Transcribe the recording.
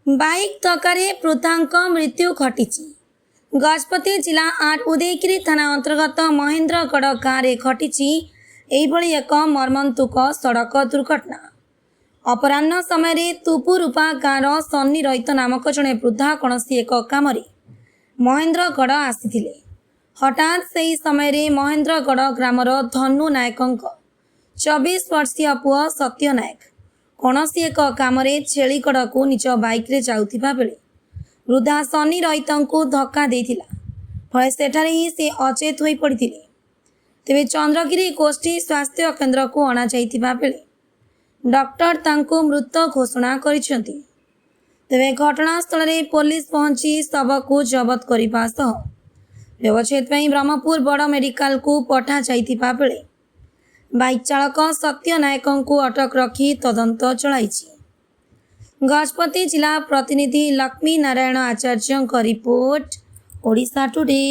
Bike धक्कारे वृद्धांक मृत्यु घटी। गजपति जिला 8 उदयगिरी थाना अंतर्गत महेन्द्रगढ़ गाँव में घटी एक मर्मन्तुक सड़क दुर्घटना। अपराह्न समय तुपुरूपा गाँव सन्नी रहित नामक जड़े वृद्धा कौन एक काम महेन्द्रगढ़ आसी हठात से समय महेन्द्रगढ़ ग्रामर धनु नायक 24 वर्षीय पुआ सत्य नायक कौन एक काम छेलीगढ़ को निज बाइक रे जाउथिबा बेले वृद्धा सन्नी रहित धक्का देथिला। फले सेठारे ही से अचेत होई पड़िथिले। तेबे चंद्रगिरी गोष्ठी स्वास्थ्य केन्द्र को अणा जाइथिबा बेले डॉक्टर तांको मृत घोषणा करिसेंती। तेबे घटनास्थल रे पुलिस पहुंची शव को जबत करिबा सह व्यवच्छेद पई ब्रह्मपुर बड़ मेडिकल को पठा जाइथिबा बेले बाइक चालक सत्य नायक को अटक रखी तदंत चलाइछि। गजपति जिला प्रतिनिधि लक्ष्मी नारायण आचार्य रिपोर्ट ओडिशा टुडे।